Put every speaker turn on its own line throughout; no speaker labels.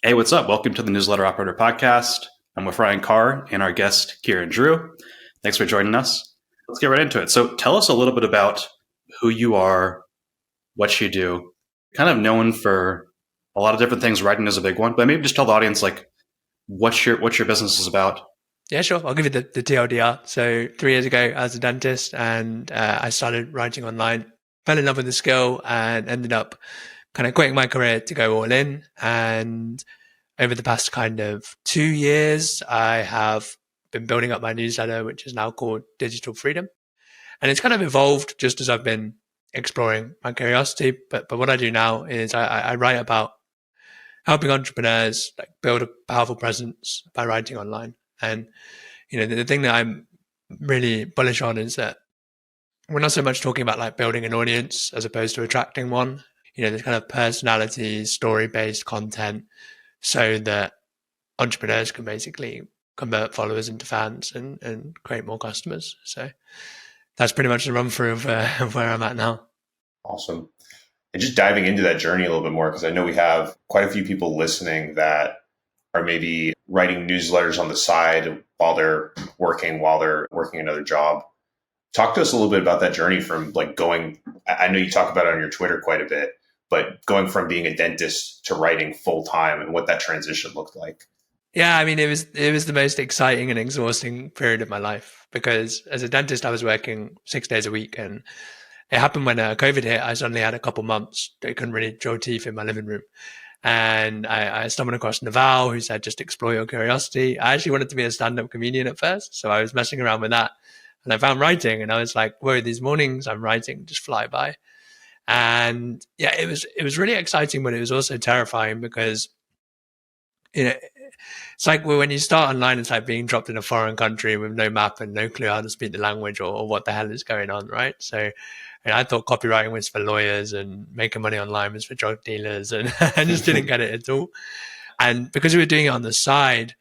Hey, what's up? Welcome to the Newsletter Operator Podcast. I'm with Ryan Carr and our guest, Kieran Drew. Thanks for joining us. Let's get right into it. So tell us a little bit about who you are, what you do. Kind of known for a lot of different things. Writing is a big one, but maybe just tell the audience what your business is about.
Yeah, sure. I'll give you the TLDR. So 3 years ago, I was a dentist and I started writing online, fell in love with the skill and ended up kind of quitting my career to go all in. And over the past kind of 2 years, I have been building up my newsletter, which is now called Digital Freedom. And it's kind of evolved just as I've been exploring my curiosity. But what I do now is I write about helping entrepreneurs like build a powerful presence by writing online. And, the thing that I'm really bullish on is that we're not so much talking about like building an audience as opposed to attracting one. There's kind of personality, story-based content so that entrepreneurs can basically convert followers into fans and create more customers. So that's pretty much the run through of where I'm at now.
Awesome. And just diving into that journey a little bit more, because I know we have quite a few people listening that are maybe writing newsletters on the side while they're working another job. Talk to us a little bit about that journey from I know you talk about it on your Twitter quite a bit, but going from being a dentist to writing full time and what that transition looked like.
Yeah, I mean, it was the most exciting and exhausting period of my life because as a dentist, I was working 6 days a week, and it happened when COVID hit. I suddenly had a couple months that I couldn't really draw teeth in my living room. And I stumbled across Naval, who said, just explore your curiosity. I actually wanted to be a stand-up comedian at first, so I was messing around with that. And I found writing, and I was like, whoa, these mornings I'm writing just fly by. And yeah, it was really exciting, but it was also terrifying because, it's like when you start online, it's like being dropped in a foreign country with no map and no clue how to speak the language or what the hell is going on, right? So I thought copywriting was for lawyers and making money online was for drug dealers, and I just didn't get it at all. And because we were doing it on the side,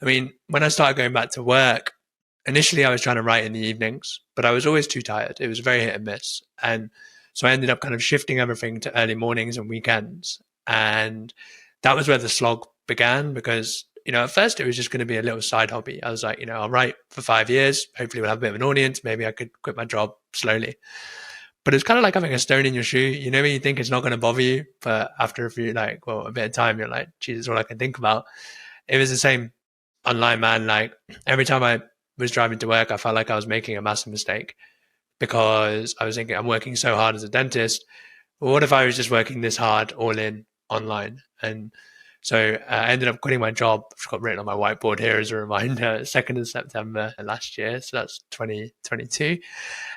I mean, when I started going back to work, initially I was trying to write in the evenings, but I was always too tired. It was very hit and miss. And so I ended up kind of shifting everything to early mornings and weekends. And that was where the slog began because, at first it was just going to be a little side hobby. I was like, I'll write for 5 years. Hopefully we'll have a bit of an audience. Maybe I could quit my job slowly. But it's kind of like having a stone in your shoe. When you think it's not going to bother you, but after a bit of time, you're like, geez, all I can think about. It was the same online, man. Like every time I was driving to work, I felt like I was making a massive mistake because I was thinking I'm working so hard as a dentist. Well, what if I was just working this hard all in online? And so I ended up quitting my job, which got written on my whiteboard here as a reminder, 2nd of September last year. So that's 2022.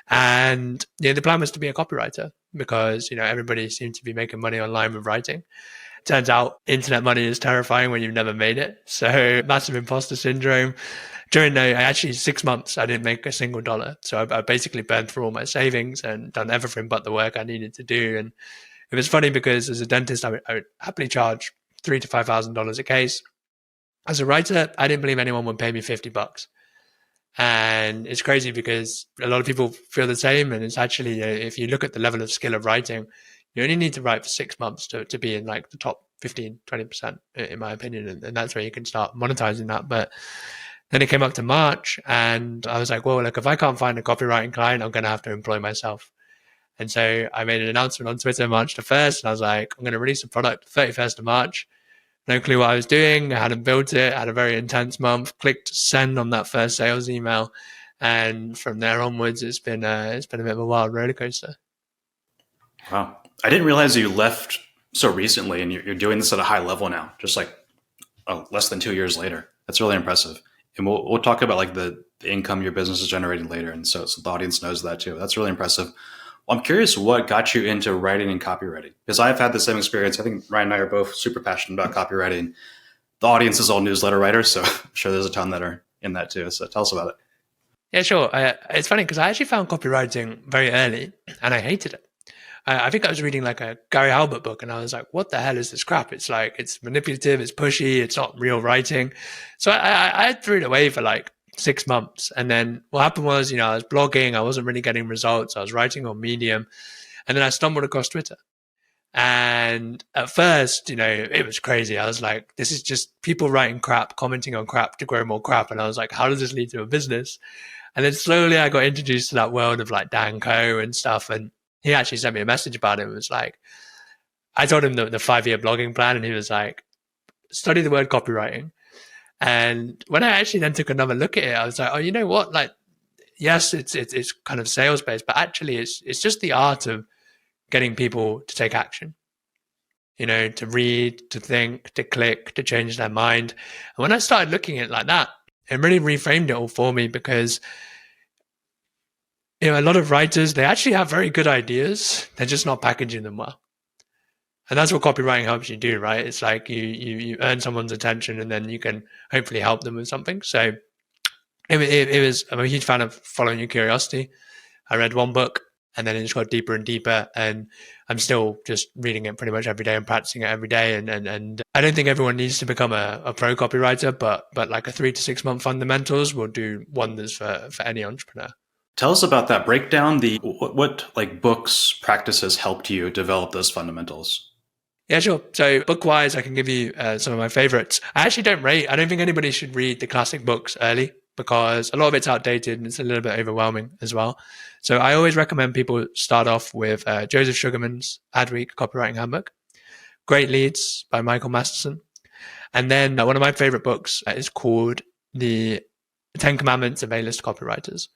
And the plan was to be a copywriter because, everybody seemed to be making money online with writing. Turns out internet money is terrifying when you've never made it. So massive imposter syndrome. During 6 months, I didn't make a single dollar. So I basically burned through all my savings and done everything but the work I needed to do. And it was funny because as a dentist, I would happily charge $3,000 to $5,000 a case. As a writer, I didn't believe anyone would pay me $50. And it's crazy because a lot of people feel the same. And it's actually, if you look at the level of skill of writing, you only need to write for 6 months to be in like the top 15, 20%, in my opinion. And that's where you can start monetizing that. But then it came up to March and I was like, well, look, if I can't find a copywriting client, I'm going to have to employ myself. And so I made an announcement on Twitter March the 1st, and I was like, I'm going to release a product 31st of March. No clue what I was doing. I hadn't built it. I had a very intense month. Clicked send on that first sales email. And from there onwards, it's been a bit of a wild roller coaster.
Wow. I didn't realize you left so recently and you're doing this at a high level now, just like less than 2 years later. That's really impressive. And we'll talk about like the income your business is generating later. And so the audience knows that too. That's really impressive. Well, I'm curious what got you into writing and copywriting, because I've had the same experience. I think Ryan and I are both super passionate about copywriting. The audience is all newsletter writers, so I'm sure there's a ton that are in that too. So tell us about it.
Yeah, sure. It's funny because I actually found copywriting very early and I hated it. I think I was reading like a Gary Halbert book and I was like, what the hell is this crap? It's like, it's manipulative, it's pushy, it's not real writing. So I threw it away for like 6 months. And then what happened was, I was blogging, I wasn't really getting results. I was writing on Medium. And then I stumbled across Twitter. And at first, it was crazy. I was like, this is just people writing crap, commenting on crap to grow more crap. And I was like, how does this lead to a business? And then slowly I got introduced to that world of like Dan Coe and stuff. And he actually sent me a message about it. It was like, I told him the 5-year blogging plan, and he was like, study the word copywriting. And when I actually then took another look at it, I was like, oh, you know what? Like, yes, it's kind of sales based, but actually it's just the art of getting people to take action, to read, to think, to click, to change their mind. And when I started looking at it like that, it really reframed it all for me, because a lot of writers, they actually have very good ideas. They're just not packaging them well. And that's what copywriting helps you do, right? It's like you earn someone's attention, and then you can hopefully help them with something. So it was, I'm a huge fan of following your curiosity. I read one book, and then it just got deeper and deeper, and I'm still just reading it pretty much every day and practicing it every day. And I don't think everyone needs to become a pro copywriter, but like a 3 to 6 month fundamentals will do wonders for any entrepreneur.
Tell us about that. Break down what like books, practices helped you develop those fundamentals.
Yeah, sure. So book-wise, I can give you some of my favorites. I don't think anybody should read the classic books early, because a lot of it's outdated and it's a little bit overwhelming as well. So I always recommend people start off with Joseph Sugarman's Adweek Copywriting Handbook, Great Leads by Michael Masterson. And then one of my favorite books is called The 10 Commandments of A-List Copywriters.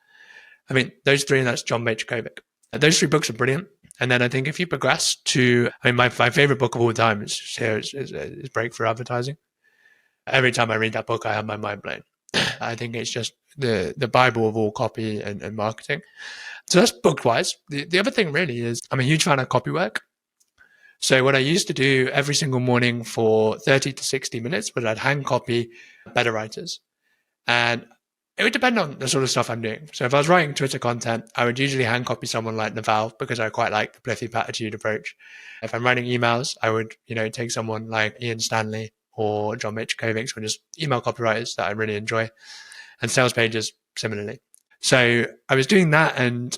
I mean, those three, and that's John Majokovic. Those 3 books are brilliant. And then I think if you progress to, my favorite book of all time is Breakthrough Advertising. Every time I read that book, I have my mind blown. I think it's just the Bible of all copy and marketing. So that's book-wise. The other thing really is I'm a huge fan of copy work. So what I used to do every single morning for 30 to 60 minutes was I'd hand copy better writers. And it would depend on the sort of stuff I'm doing. So if I was writing Twitter content, I would usually hand copy someone like Naval, because I quite like the plethy platitude approach. If I'm writing emails, I would, take someone like Ian Stanley or John Majokovic, or just email copywriters that I really enjoy, and sales pages similarly. So I was doing that, and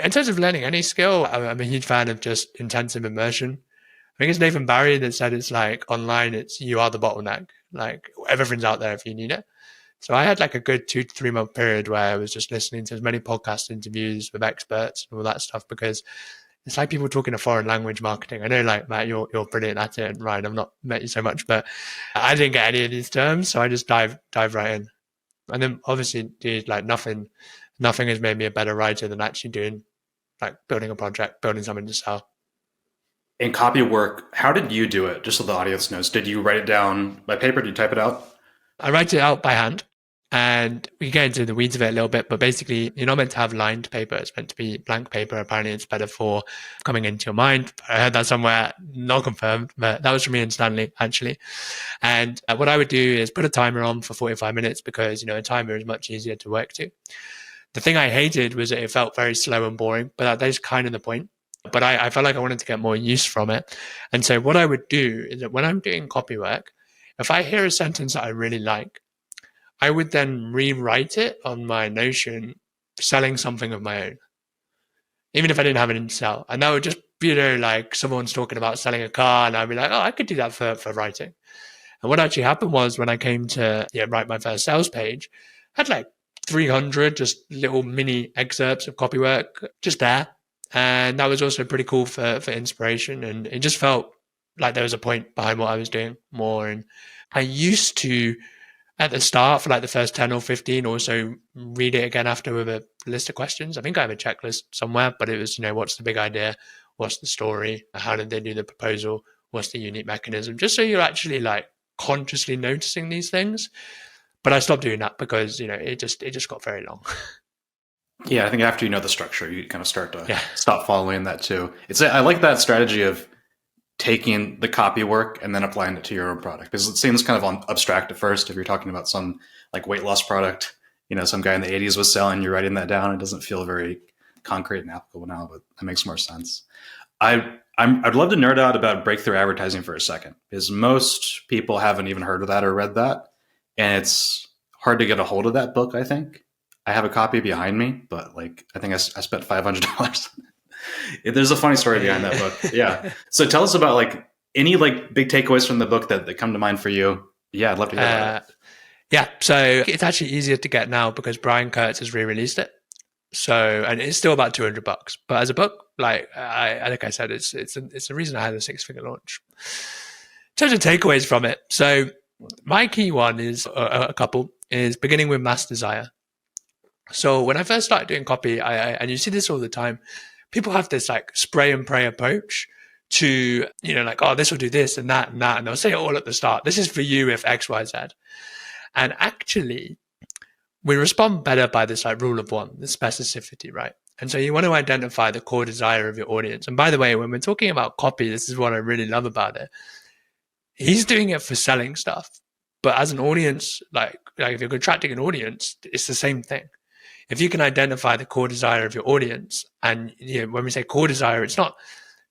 in terms of learning any skill, I'm a huge fan of just intensive immersion. I think it's Nathan Barry that said it's like online, you are the bottleneck. Like everything's out there if you need it. So I had like a good 2 to 3 month period where I was just listening to as many podcast interviews with experts and all that stuff, because it's like people talking a foreign language marketing. I know, like, Matt, you're brilliant at it, and Ryan, I've not met you so much, but I didn't get any of these terms, so I just dive right in. And then obviously, dude, like nothing has made me a better writer than actually doing, like, building a project, building something to sell.
In copy work, how did you do it? Just so the audience knows, did you write it down by paper? Did you type it out?
I write it out by hand. And we get into the weeds of it a little bit, but basically you're not meant to have lined paper. It's meant to be blank paper. Apparently it's better for coming into your mind. I heard that somewhere, not confirmed, but that was from Ian Stanley, actually. And what I would do is put a timer on for 45 minutes, because, a timer is much easier to work to. The thing I hated was that it felt very slow and boring, but that is kind of the point. But I felt like I wanted to get more use from it. And so what I would do is that when I'm doing copy work, if I hear a sentence that I really like, I would then rewrite it on my Notion, selling something of my own, even if I didn't have it in sell. And that would just be, like someone's talking about selling a car, and I'd be like, oh, I could do that for writing. And what actually happened was, when I came to write my first sales page, I had like 300 just little mini excerpts of copy work just there. And that was also pretty cool for inspiration. And it just felt like there was a point behind what I was doing more. And I used to, at the start, for like the first 10 or 15, also read it again after with a list of questions. I think I have a checklist somewhere, but it was, what's the big idea? What's the story? How did they do the proposal? What's the unique mechanism? Just so you're actually like consciously noticing these things. But I stopped doing that because, it just got very long.
Yeah, I think after you know the structure, you kind of start to stop following that too. I like that strategy of taking the copy work and then applying it to your own product, because it seems kind of abstract at first. If you're talking about some like weight loss product, some guy in the 80s was selling, you're writing that down. It doesn't feel very concrete and applicable now, but that makes more sense. I'd love to nerd out about breakthrough advertising for a second, because most people haven't even heard of that or read that. And it's hard to get a hold of that book, I think. I have a copy behind me, but like I think I spent $500. There's a funny story behind that book. Yeah. So tell us about like any like big takeaways from the book that come to mind for you. Yeah, I'd love to hear about it.
Yeah, so it's actually easier to get now because Brian Kurtz has re-released it. So, and it's still about $200, but as a book, like I said, it's the reason I had a 6-figure launch. In terms of takeaways from it, so my key one is a couple is beginning with mass desire. So when I first started doing copy, and you see this all the time, people have this like spray and pray approach to, like, oh, this will do this and that, and they'll say it all at the start. This is for you if X, Y, Z. And actually, we respond better by this like rule of one, the specificity, right? And so you want to identify the core desire of your audience. And by the way, when we're talking about copy, this is what I really love about it. He's doing it for selling stuff, but as an audience, like if you're attracting an audience, it's the same thing. If you can identify the core desire of your audience, and when we say core desire, it's not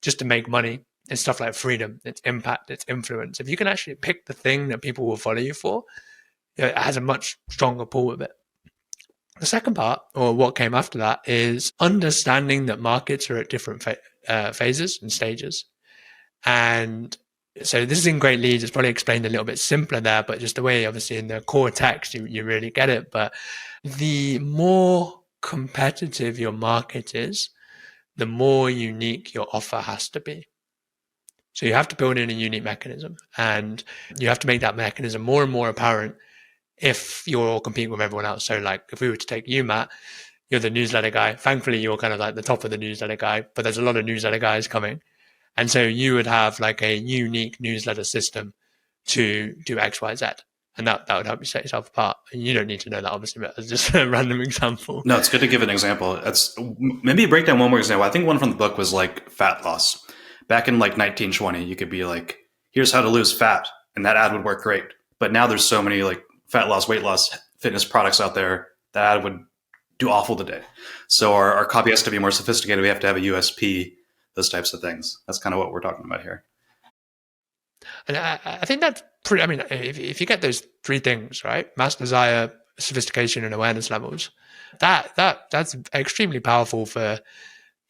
just to make money. It's stuff like freedom, it's impact, it's influence. If you can actually pick the thing that people will follow you for, it has a much stronger pull with it. The second part, or what came after that, is understanding that markets are at different phases and stages. And so this is in Great Leads. It's probably explained a little bit simpler there, but just the way, obviously, in the core text, you really get it. But the more competitive your market is, the more unique your offer has to be. So you have to build in a unique mechanism, and you have to make that mechanism more and more apparent if you're competing with everyone else. So like if we were to take you, Matt, you're the newsletter guy. Thankfully, you're kind of like the top of the newsletter guy, but there's a lot of newsletter guys coming. And so you would have like a unique newsletter system to do X, Y, Z. And that would help you set yourself apart. And you don't need to know that, obviously, but it's just a random example.
No, it's good to give an example. That's maybe break down one more example. I think one from the book was like fat loss. Back in like 1920, you could be like, here's how to lose fat. And that ad would work great. But now there's so many like fat loss, weight loss, fitness products out there that ad would do awful today. So our copy has to be more sophisticated. We have to have a USP, those types of things. That's kind of what we're talking about here.
And I think that's pretty, I mean, if you get those three things, right? Mass desire, sophistication, and awareness levels, that's extremely powerful for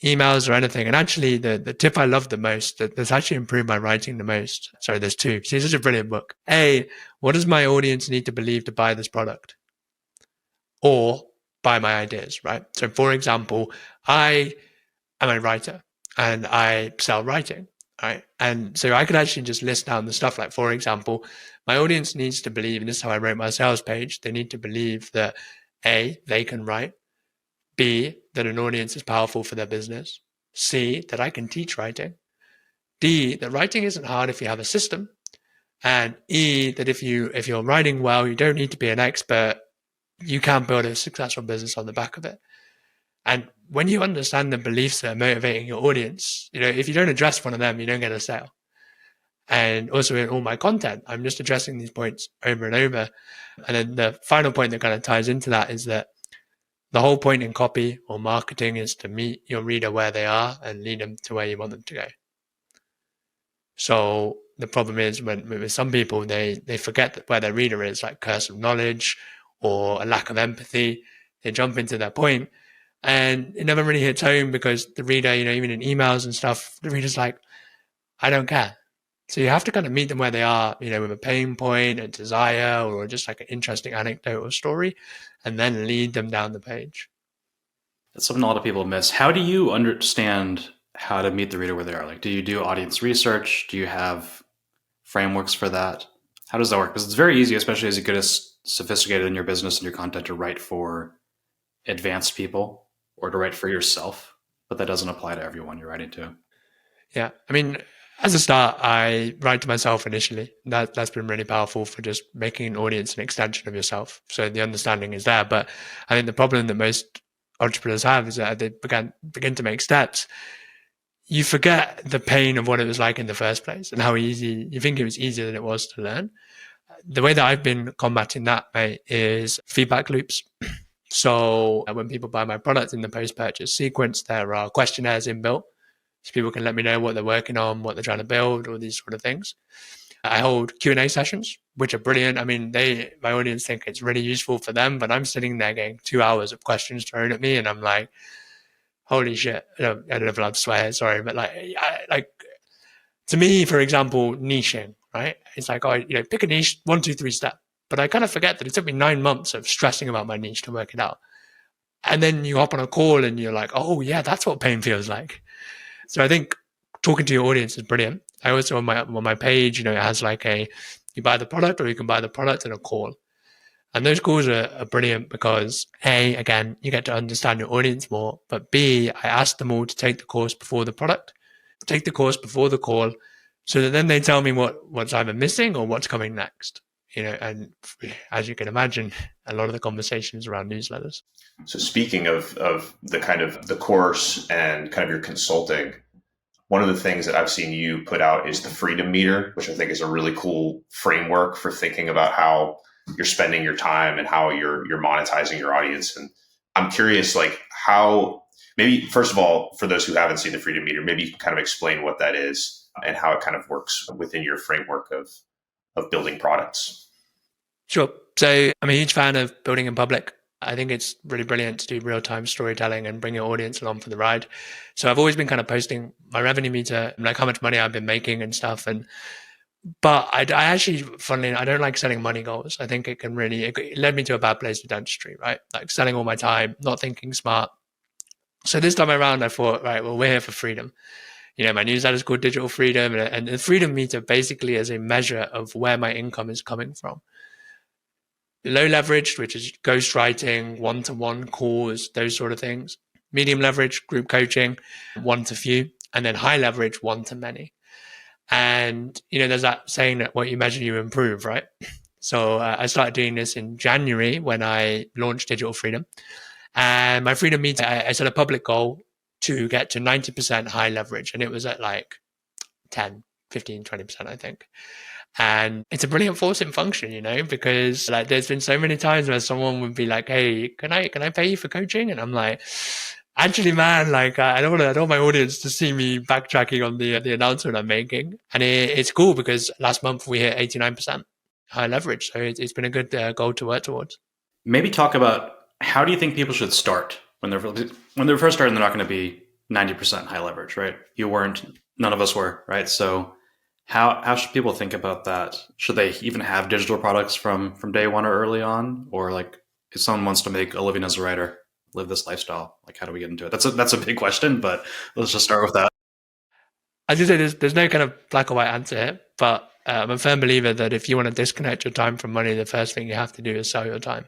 emails or anything. And actually the tip I love the most, that's actually improved my writing the most. Sorry, there's two. See, this is a brilliant book. A, what does my audience need to believe to buy this product? Or buy my ideas, right? So for example, I am a writer and I sell writing, right? And so I could actually just list down the stuff like, for example, my audience needs to believe, and this is how I wrote my sales page, they need to believe that A, they can write, B, that an audience is powerful for their business, C, that I can teach writing, D, that writing isn't hard if you have a system, and E, that if you're writing well, you don't need to be an expert, you can build a successful business on the back of it. And when you understand the beliefs that are motivating your audience, if you don't address one of them, you don't get a sale. And also in all my content, I'm just addressing these points over and over. And then the final point that kind of ties into that is that the whole point in copy or marketing is to meet your reader where they are and lead them to where you want them to go. So the problem is when with some people, they forget that where their reader is, like curse of knowledge or a lack of empathy. They jump into their point and it never really hits home because the reader, even in emails and stuff, the reader's like, I don't care. So you have to kind of meet them where they are, with a pain point, a desire, or just like an interesting anecdote or story, and then lead them down the page.
That's something a lot of people miss. How do you understand how to meet the reader where they are? Like, do you do audience research? Do you have frameworks for that? How does that work? Because it's very easy, especially as you get as sophisticated in your business and your content, to write for advanced people or to write for yourself, but that doesn't apply to everyone you're writing to.
Yeah. I mean, as a start, I write to myself initially. That's been really powerful for just making an audience an extension of yourself. So the understanding is there. But I think the problem that most entrepreneurs have is that they begin to make steps. You forget the pain of what it was like in the first place and how easy you think it was easier than it was to learn. The way that I've been combating that, mate, is feedback loops. So when people buy my product in the post-purchase sequence, there are questionnaires inbuilt. So people can let me know what they're working on, what they're trying to build, all these sort of things. I hold Q&A sessions, which are brilliant. I mean, my audience think it's really useful for them, but I'm sitting there getting 2 hours of questions thrown at me. And I'm like, holy shit. I don't know if I'm allowed to swear, sorry, but like to me, for example, niching, right? It's like, pick a niche, 1, 2, 3 step. But I kind of forget that it took me 9 months of stressing about my niche to work it out. And then you hop on a call and you're like, oh yeah, that's what pain feels like. So I think talking to your audience is brilliant. I also on my page, it has like you buy the product or you can buy the product in a call. And those calls are brilliant because A, again, you get to understand your audience more, but B, I ask them all to take the course before the product, take the course before the call, so that then they tell me what's either missing or what's coming next. And as you can imagine, a lot of the conversations around newsletters.
So speaking of the kind of the course and kind of your consulting, one of the things that I've seen you put out is the freedom meter, which I think is a really cool framework for thinking about how you're spending your time and how you're monetizing your audience. And I'm curious, like how, maybe first of all, for those who haven't seen the freedom meter, maybe you can kind of explain what that is and how it kind of works within your framework of building products.
Sure. So I'm a huge fan of building in public. I think it's really brilliant to do real-time storytelling and bring your audience along for the ride. So I've always been kind of posting my revenue meter, like how much money I've been making and stuff. But I actually, funnily, I don't like setting money goals. I think it led me to a bad place with dentistry, right? Like selling all my time, not thinking smart. So this time around, I thought, right, well, we're here for freedom. My newsletter is called Digital Freedom, and the freedom meter basically is a measure of where my income is coming from. Low leverage, which is ghostwriting, one-to-one calls, those sort of things. Medium leverage, group coaching, one to few, and then high leverage, one to many. And, there's that saying that what you measure, you improve, right? So I started doing this in January when I launched Digital Freedom. And my freedom meter, I set a public goal to get to 90% high leverage. And it was at like 10, 15, 20%, I think. And it's a brilliant forcing function, because like there's been so many times where someone would be like, hey, can I pay you for coaching? And I'm like, actually, man, like I don't want my audience to see me backtracking on the announcement I'm making. And it's cool because last month we hit 89% high leverage. So it's been a good goal to work towards.
Maybe talk about how do you think people should start when they're first starting? They're not going to be 90% high leverage, right? You weren't, none of us were, right? So how should people think about that? Should they even have digital products from day one or early on? Or like if someone wants to make a living as a writer, live this lifestyle, like how do we get into it? That's a big question, but let's just start with that.
As you say, there's no kind of black or white answer here, but I'm a firm believer that if you want to disconnect your time from money, the first thing you have to do is sell your time.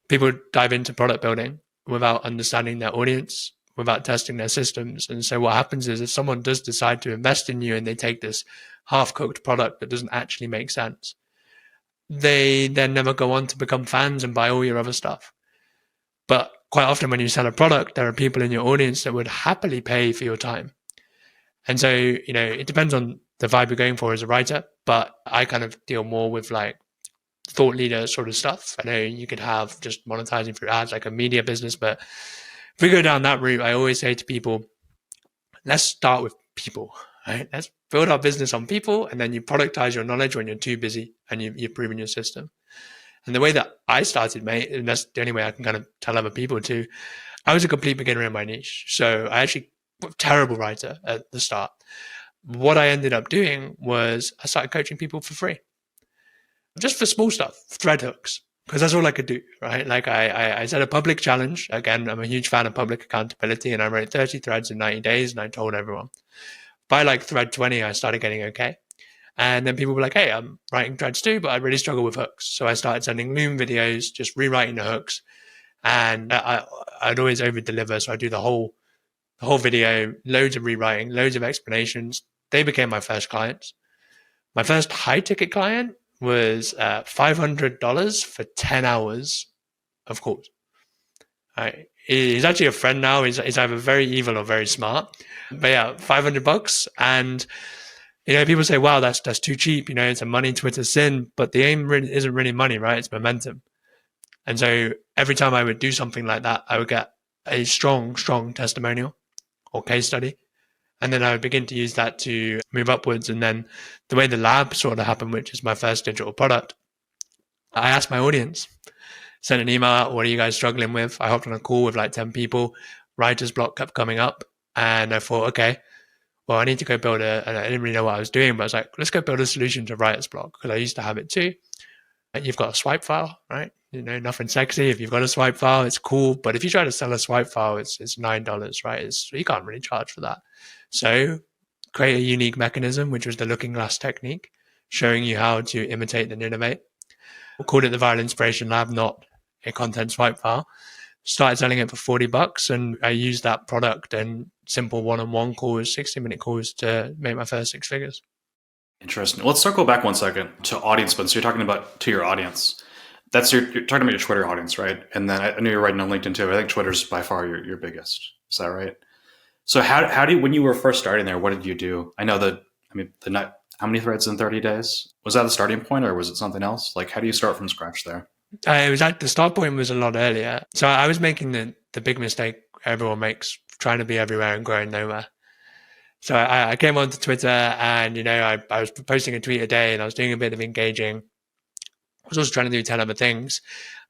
People dive into product building without understanding their audience, without testing their systems. And so what happens is if someone does decide to invest in you and they take this half-cooked product that doesn't actually make sense, they then never go on to become fans and buy all your other stuff. But quite often when you sell a product, there are people in your audience that would happily pay for your time. And so, it depends on the vibe you're going for as a writer, but I kind of deal more with like thought leader sort of stuff. I know you could have just monetizing through ads, like a media business, but if we go down that route, I always say to people, let's start with people, right? Let's build our business on people, and then you productize your knowledge when you're too busy and you've proven your system. And the way that I started, mate, and that's the only way I can kind of tell other people too, I was a complete beginner in my niche. So I actually was a terrible writer at the start. What I ended up doing was I started coaching people for free. Just for small stuff, thread hooks, because that's all I could do, right? Like I set a public challenge. Again, I'm a huge fan of public accountability, and I wrote 30 threads in 90 days, and I told everyone. By like thread 20, I started getting okay. And then people were like, hey, I'm writing threads too, but I really struggle with hooks. So I started sending Loom videos, just rewriting the hooks. And I'd always over deliver. So I do the whole video, loads of rewriting, loads of explanations. They became my first clients. My first high ticket client was $500 for 10 hours of calls. Right. He's actually a friend now. He's either very evil or very smart. But yeah, $500. And, people say, wow, that's too cheap. It's a money Twitter sin. But the aim really isn't really money, right? It's momentum. And so every time I would do something like that, I would get a strong testimonial or case study. And then I would begin to use that to move upwards. And then the way the lab sort of happened, which is my first digital product, I asked my audience, sent an email out, what are you guys struggling with? I hopped on a call with like 10 people. writer's block kept coming up. And I thought, okay, well, I need to go build and I didn't really know what I was doing, but I was like, let's go build a solution to writer's block, because I used to have it too. You've got a swipe file, right? Nothing sexy. If you've got a swipe file, it's cool. But if you try to sell a swipe file, it's $9, right? You can't really charge for that. So create a unique mechanism, which was the looking glass technique, showing you how to imitate and innovate. We called it the Viral Inspiration Lab, not a content swipe file. Started selling it for $40, and I used that product and simple one-on-one calls, 60-minute calls to make my first 6 figures.
Interesting. Let's circle back 1 second to audience spend. So you're talking about to your audience. You're talking about your Twitter audience, right? And then I know you're writing on LinkedIn too. I think Twitter's by far your biggest. Is that right? So how do you, when you were first starting there, what did you do? I know how many threads in 30 days? Was that the starting point, or was it something else? Like, how do you start from scratch there?
The start point was a lot earlier. So I was making the big mistake everyone makes, trying to be everywhere and growing nowhere. So I came onto Twitter, and I was posting a tweet a day, and I was doing a bit of engaging. I was also trying to do 10 other things,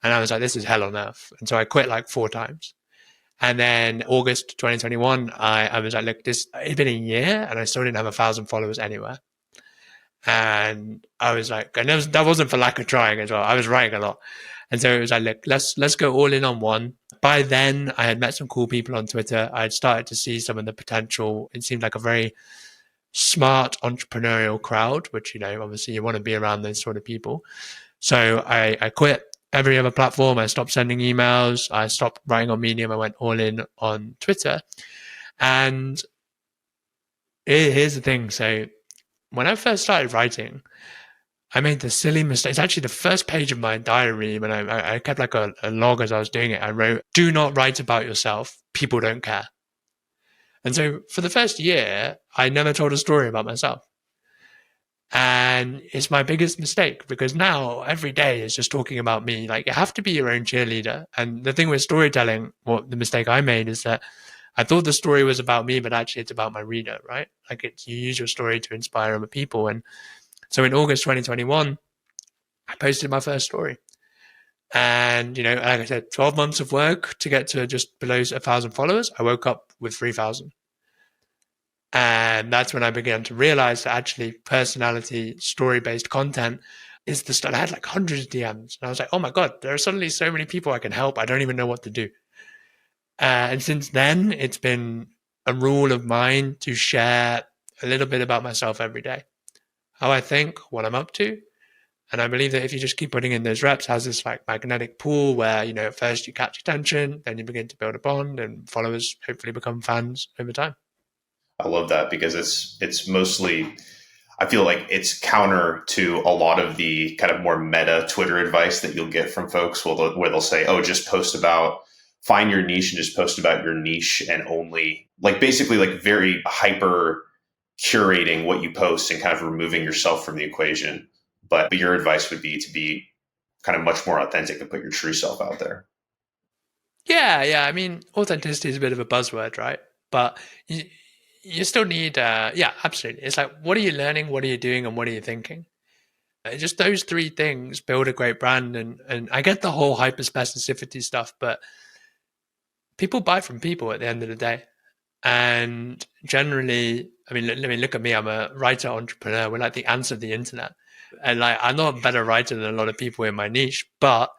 and I was like, this is hell on earth. And so I quit like 4 times. And then August 2021, I was like, look, it's been a year and I still didn't have 1,000 followers anywhere. And I was like, and that wasn't for lack of trying as well. I was writing a lot. And so it was like, look, let's go all in on one. By then, I had met some cool people on Twitter. I had started to see some of the potential. It seemed like a very smart entrepreneurial crowd, which, obviously you want to be around those sort of people. So I quit every other platform. I stopped sending emails. I stopped writing on Medium. I went all in on Twitter. And here's the thing. So when I first started writing, I made the silly mistake. It's actually the first page of my diary. When I kept like a log as I was doing it, I wrote, do not write about yourself. People don't care. And so for the first year, I never told a story about myself. And it's my biggest mistake, because now every day is just talking about me. Like, you have to be your own cheerleader. And the thing with storytelling, the mistake I made is that I thought the story was about me, but actually it's about my reader, right? Like, you use your story to inspire other people. And so in August 2021, I posted my first story. And, like I said, 12 months of work to get to just below 1,000 followers. I woke up with 3,000. And that's when I began to realize that actually personality, story-based content is the stuff. I had like hundreds of DMs. And I was like, oh my God, there are suddenly so many people I can help. I don't even know what to do. And since then, it's been a rule of mine to share a little bit about myself every day. How I think, what I'm up to. And I believe that if you just keep putting in those reps, has this like magnetic pull where, at first you catch attention, then you begin to build a bond, and followers hopefully become fans over time.
I love that, because it's mostly, I feel like it's counter to a lot of the kind of more meta Twitter advice that you'll get from folks where they'll say, oh, just find your niche and just post about your niche, and only basically very hyper curating what you post and kind of removing yourself from the equation. But your advice would be to be kind of much more authentic and put your true self out there.
Yeah. I mean, authenticity is a bit of a buzzword, right? But you still need, absolutely. It's like, what are you learning? What are you doing? And what are you thinking? Just those 3 things build a great brand. And I get the whole hyper specificity stuff, but people buy from people at the end of the day. And generally, I mean, look at me. I'm a writer entrepreneur. We're like the ants of the internet. And I'm not a better writer than a lot of people in my niche, but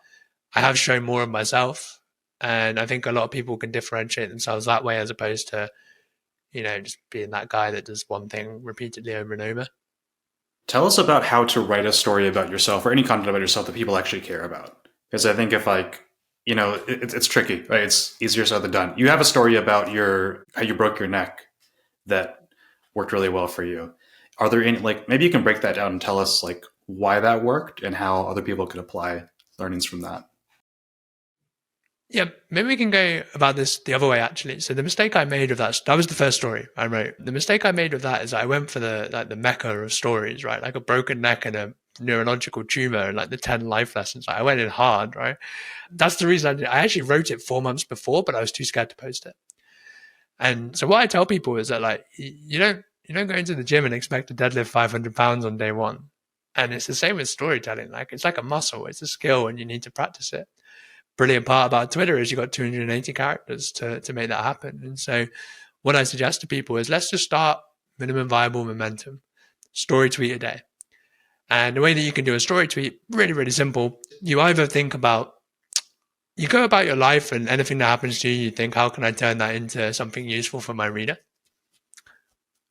I have shown more of myself. And I think a lot of people can differentiate themselves that way, as opposed to, just being that guy that does one thing repeatedly over and over.
Tell us about how to write a story about yourself, or any content about yourself that people actually care about. Because I think if it's tricky, right? It's easier said than done. You have a story about how you broke your neck that worked really well for you. Are there any, maybe you can break that down and tell us why that worked and how other people could apply learnings from that?
Yeah, maybe we can go about this the other way, actually. So the mistake I made of that was the first story I wrote. The mistake I made of that is I went for the mecca of stories, right? Like a broken neck and a neurological tumor and the 10 life lessons. I went in hard, right? That's the reason I did. I actually wrote it 4 months before, but I was too scared to post it. And so what I tell people is that you don't go into the gym and expect to deadlift 500 pounds on day one. And it's the same with storytelling. It's like a muscle. It's a skill, and you need to practice it. brilliant part about Twitter is you got 280 characters to make that happen. And so what I suggest to people is let's just start minimum viable momentum, story tweet a day. And the way that you can do a story tweet, really, really simple. You either you go about your life and anything that happens to you, you think, how can I turn that into something useful for my reader?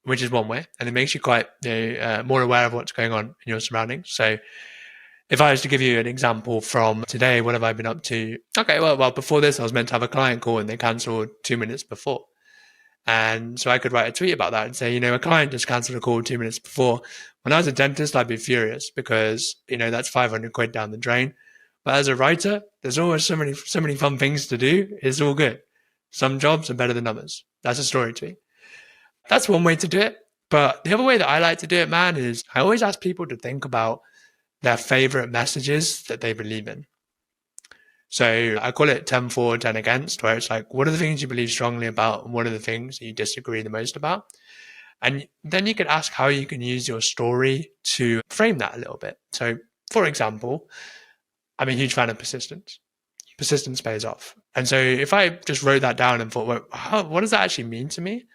Which is one way. And it makes you quite more aware of what's going on in your surroundings. So if I was to give you an example from today, what have I been up to? Okay, well, before this, I was meant to have a client call and they cancelled 2 minutes before. And so I could write a tweet about that and say, a client just cancelled a call 2 minutes before. When I was a dentist, I'd be furious because, that's 500 quid down the drain. But as a writer, there's always so many fun things to do. It's all good. Some jobs are better than others. That's a story tweet. That's one way to do it. But the other way that I like to do it, man, is I always ask people to think about their favorite messages that they believe in. So I call it 10 for, 10 against, where it's like, what are the things you believe strongly about and what are the things that you disagree the most about? And then you can ask how you can use your story to frame that a little bit. So, for example, I'm a huge fan of persistence. Persistence pays off. And so if I just wrote that down and thought, well, what does that actually mean to me?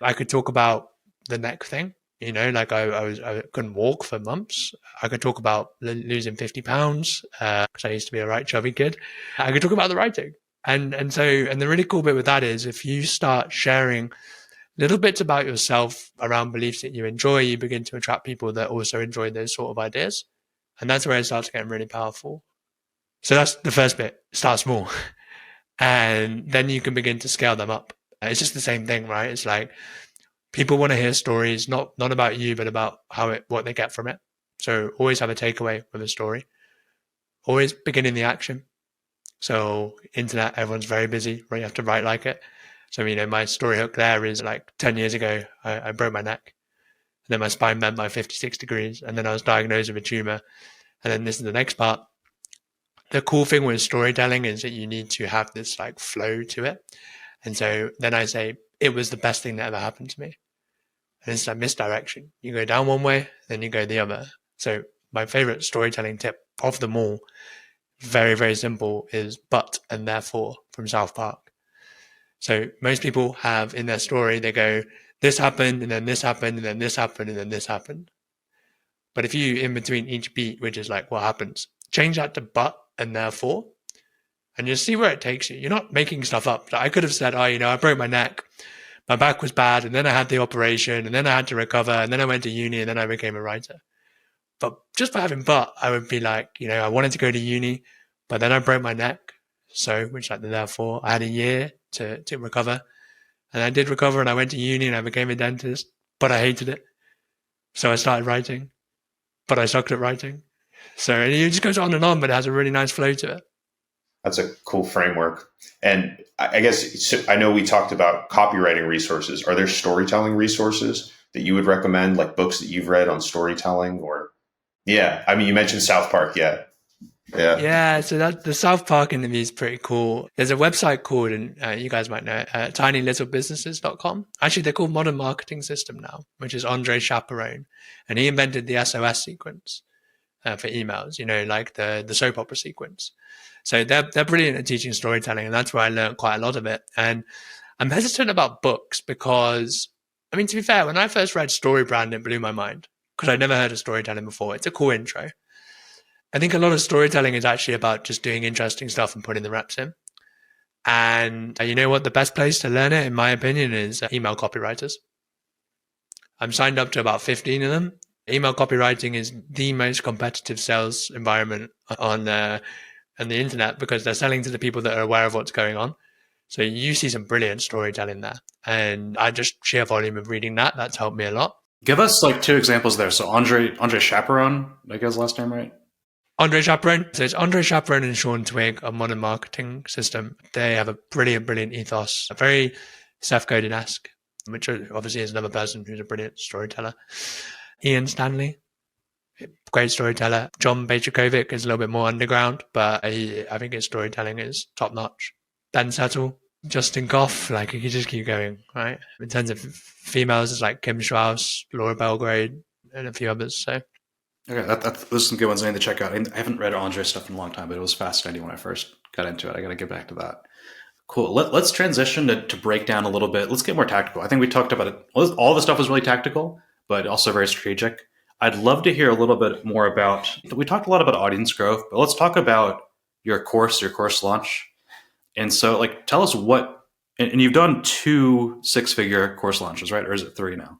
I could talk about the neck thing. Like I couldn't walk for months. I could talk about losing 50 pounds because I used to be a right chubby kid. I could talk about the writing. And the really cool bit with that is if you start sharing little bits about yourself around beliefs that you enjoy, you begin to attract people that also enjoy those sort of ideas. And that's where it starts getting really powerful. So that's the first bit. Start small. And then you can begin to scale them up. It's just the same thing, right? It's like people want to hear stories, not about you, but about what they get from it. So always have a takeaway with a story. Always begin in the action. So internet, everyone's very busy, right? You have to write like it. So, my story hook there is like 10 years ago, I broke my neck. And then my spine bent by 56 degrees. And then I was diagnosed with a tumor. And then this is the next part. The cool thing with storytelling is that you need to have this like flow to it. And so then I say, it was the best thing that ever happened to me. And it's like misdirection. You go down one way, then you go the other. So my favorite storytelling tip of them all, very, very simple, is but and therefore from South Park. So most people have in their story, they go, this happened, and then this happened, and then this happened, and then this happened. But if you, in between each beat, which is like what happens, change that to but and therefore, and you'll see where it takes you. You're not making stuff up. I could have said, I broke my neck. My back was bad, and then I had the operation, and then I had to recover, and then I went to uni, and then I became a writer. But just by having but, I would be like, I wanted to go to uni, but then I broke my neck. So, which like the therefore, I had a year to recover. And I did recover, and I went to uni, and I became a dentist, but I hated it. So I started writing, but I sucked at writing. So it just goes on, but it has a really nice flow to it.
That's a cool framework. And I guess, so I know we talked about copywriting resources. Are there storytelling resources that you would recommend, like books that you've read on storytelling? Or, yeah, you mentioned South Park. Yeah.
So the South Park interview is pretty cool. There's a website called, and you guys might know it, tinylittlebusinesses.com. Actually, they're called Modern Marketing System now, which is Andre Chaperone. And he invented the SOS sequence for emails, like the soap opera sequence. So they're brilliant at teaching storytelling, and that's where I learned quite a lot of it. And I'm hesitant about books because, to be fair, when I first read StoryBrand, it blew my mind because I'd never heard of storytelling before. It's a cool intro. I think a lot of storytelling is actually about just doing interesting stuff and putting the reps in. And you know what? The best place to learn it, in my opinion, is email copywriters. I'm signed up to about 15 of them. Email copywriting is the most competitive sales environment on the internet because they're selling to the people that are aware of what's going on. So you see some brilliant storytelling there. And I just sheer volume of reading that's helped me a lot.
Give us like two examples there. So Andre Chaperone, I guess last name right?
Andre Chaperone. So it's Andre Chaperone and Sean Twig of Modern Marketing System. They have a brilliant ethos, very Seth Godin-esque, which obviously is another person who's a brilliant storyteller. Ian Stanley, great storyteller. John Bajikovic is a little bit more underground, but I think his storytelling is top notch. Ben Settle, Justin Goff, like you could just keep going, right? In terms of females, it's like Kim Strauss, Laura Belgrade, and a few others. So
Okay, those are some good ones I need to check out. I haven't read Andre's stuff in a long time, but it was fascinating when I first got into it. I got to get back to that. Cool. Let's transition to break down a little bit. Let's get more tactical. I think we talked about it. All the stuff was really tactical, but also very strategic. I'd love to hear a little bit more about. We talked a lot about audience growth, but let's talk about your course launch. And so, like, tell us what. And you've done 2 6-figure course launches, right? Or is it 3 now?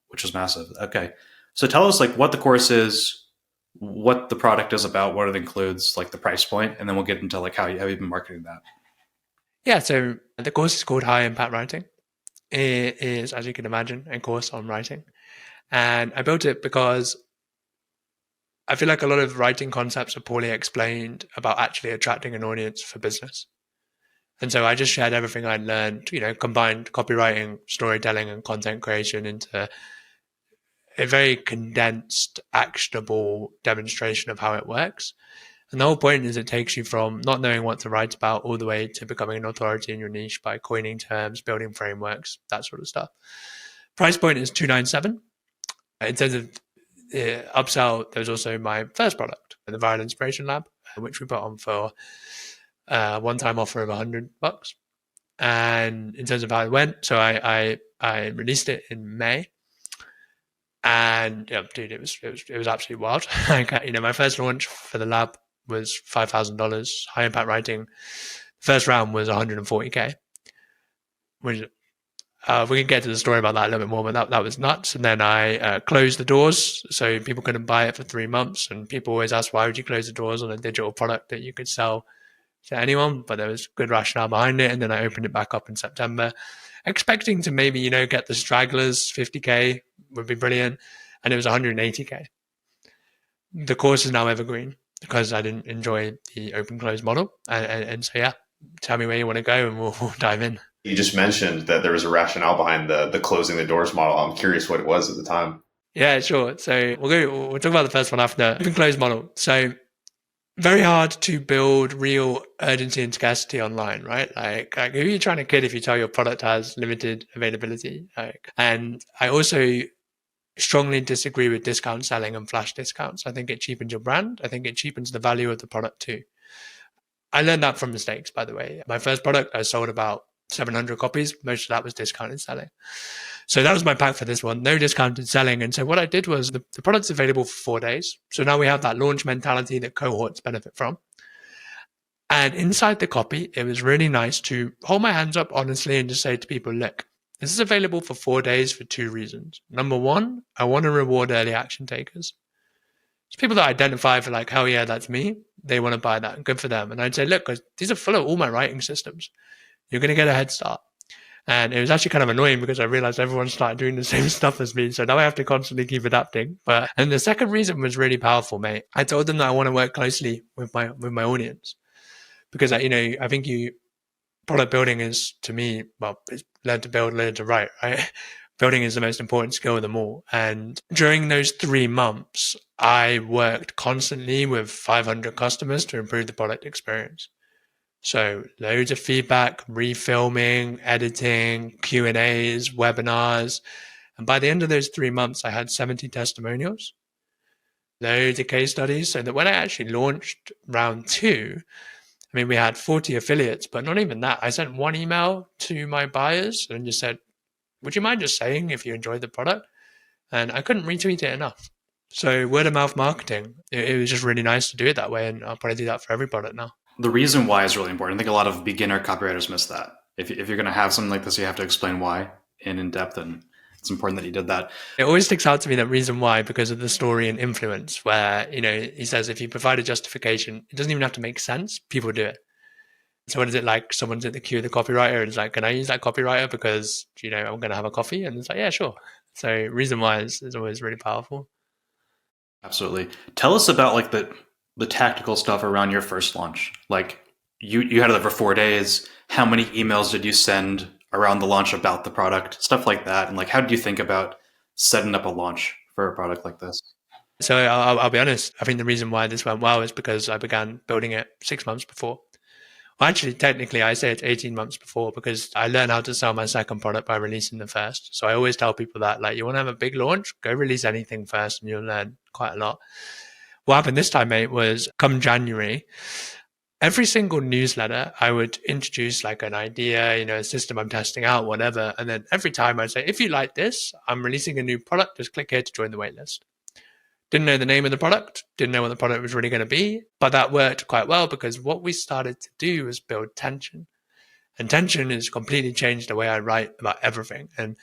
Which is massive. Okay. So tell us like what the course is, what the product is about, what it includes, like the price point, and then we'll get into like how you've been marketing that.
Yeah, so the course is called High Impact Writing. It is, as you can imagine, a course on writing. And I built it because I feel like a lot of writing concepts are poorly explained about actually attracting an audience for business. And so I just shared everything I'd learned, combined copywriting, storytelling, and content creation into a very condensed, actionable demonstration of how it works. And the whole point is it takes you from not knowing what to write about all the way to becoming an authority in your niche by coining terms, building frameworks, that sort of stuff. Price point is $297. In terms of upsell, there's also my first product, the Viral Inspiration Lab, which we put on for a one-time offer of $100. And in terms of how it went, so I released it in May. And dude, it was absolutely wild. My first launch for the lab was $5,000. High impact writing, first round was $140K. Which we can get to the story about that a little bit more, but that was nuts. And then I closed the doors, so people couldn't buy it for 3 months. And people always ask, why would you close the doors on a digital product that you could sell to anyone? But there was good rationale behind it. And then I opened it back up in September, expecting to maybe get the stragglers. 50K would be brilliant, and it was 180K. The course is now evergreen because I didn't enjoy the open close model, and so yeah, tell me where you want to go, and we'll dive in.
You just mentioned that there was a rationale behind the closing the doors model. I'm curious what it was at the time.
Yeah, sure. So we'll talk about the first one after. Open close model. So very hard to build real urgency and scarcity online, right? Like who are you trying to kid if you tell your product has limited availability? And I also strongly disagree with discount selling and flash discounts. I think it cheapens your brand. I think it cheapens the value of the product too. I learned that from mistakes, by the way. My first product, I sold about 700 copies. Most of that was discounted selling. So that was my pack for this one, no discounted selling. And so what I did was the product's available for 4 days. So now we have that launch mentality that cohorts benefit from. And inside the copy, it was really nice to hold my hands up honestly and just say to people, look, this is available for 4 days for 2 reasons. Number one, I want to reward early action takers. It's people that identify for like, hell yeah, that's me. They want to buy that. Good for them. And I'd say, look, these are full of all my writing systems. You're going to get a head start. And it was actually kind of annoying because I realized everyone started doing the same stuff as me. So now I have to constantly keep adapting. And the second reason was really powerful, mate. I told them that I want to work closely with my audience because, I think product building is, to me, well, it's learn to build, learn to write, right? Building is the most important skill of them all. And during those 3 months, I worked constantly with 500 customers to improve the product experience. So loads of feedback, refilming, editing, Q&As, webinars. And by the end of those 3 months, I had 70 testimonials, loads of case studies. So that when I actually launched round 2, we had 40 affiliates, but not even that. I sent one email to my buyers and just said, would you mind just saying if you enjoyed the product? And I couldn't retweet it enough. So word of mouth marketing, it was just really nice to do it that way. And I'll probably do that for every product now.
The reason why is really important. I think a lot of beginner copywriters miss that. If you're going to have something like this, you have to explain why in depth, and it's important that you did that.
It always sticks out to me, that reason why, because of the story and influence where, he says if you provide a justification, it doesn't even have to make sense. People do it. So what is it like? Someone's at the queue of the copywriter and it's like, can I use that copywriter because, I'm going to have a coffee? And it's like, yeah, sure. So reason why is always really powerful.
Absolutely. Tell us about like the tactical stuff around your first launch. Like you had it for 4 days. How many emails did you send around the launch about the product? Stuff like that. And like, how did you think about setting up a launch for a product like this?
So I'll be honest. I think the reason why this went well is because I began building it 6 months before. Well, actually, technically, I say it's 18 months before because I learned how to sell my second product by releasing the first. So I always tell people that, like, you want to have a big launch, go release anything first and you'll learn quite a lot. What happened this time, mate, was come January, every single newsletter, I would introduce like an idea, a system I'm testing out, whatever. And then every time I'd say, if you like this, I'm releasing a new product, just click here to join the waitlist. Didn't know the name of the product, didn't know what the product was really going to be, but that worked quite well because what we started to do was build tension. And tension has completely changed the way I write about everything. And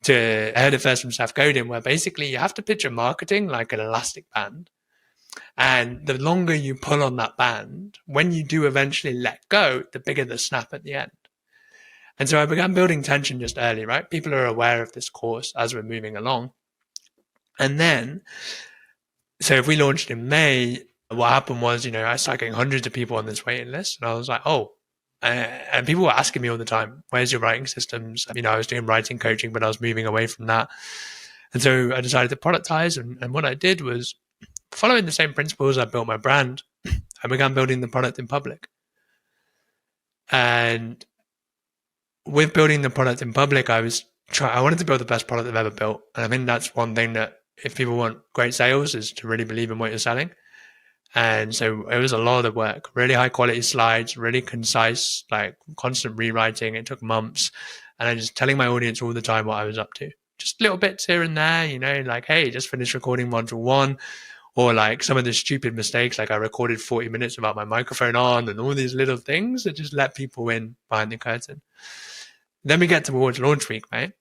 I heard it first from Seth Godin, where basically you have to picture marketing like an elastic band. And the longer you pull on that band, when you do eventually let go, the bigger the snap at the end. And so I began building tension just early, right? People are aware of this course as we're moving along. And then, so if we launched in May, what happened was, I started getting hundreds of people on this waiting list. And I was like, oh, and people were asking me all the time, where's your writing systems? I was doing writing coaching, but I was moving away from that. And so I decided to productize. And what I did was, following the same principles I built my brand, I began building the product in public. And with building the product in public, I wanted to build the best product I've ever built. And I think that's one thing that if people want great sales is to really believe in what you're selling. And so it was a lot of work, really high quality slides, really concise, like constant rewriting. It took months. And I just telling my audience all the time what I was up to. Just little bits here and there, like, hey, just finished recording module 1. Or like some of the stupid mistakes, like I recorded 40 minutes without my microphone on and all these little things that just let people in behind the curtain. Then we get towards launch week, mate.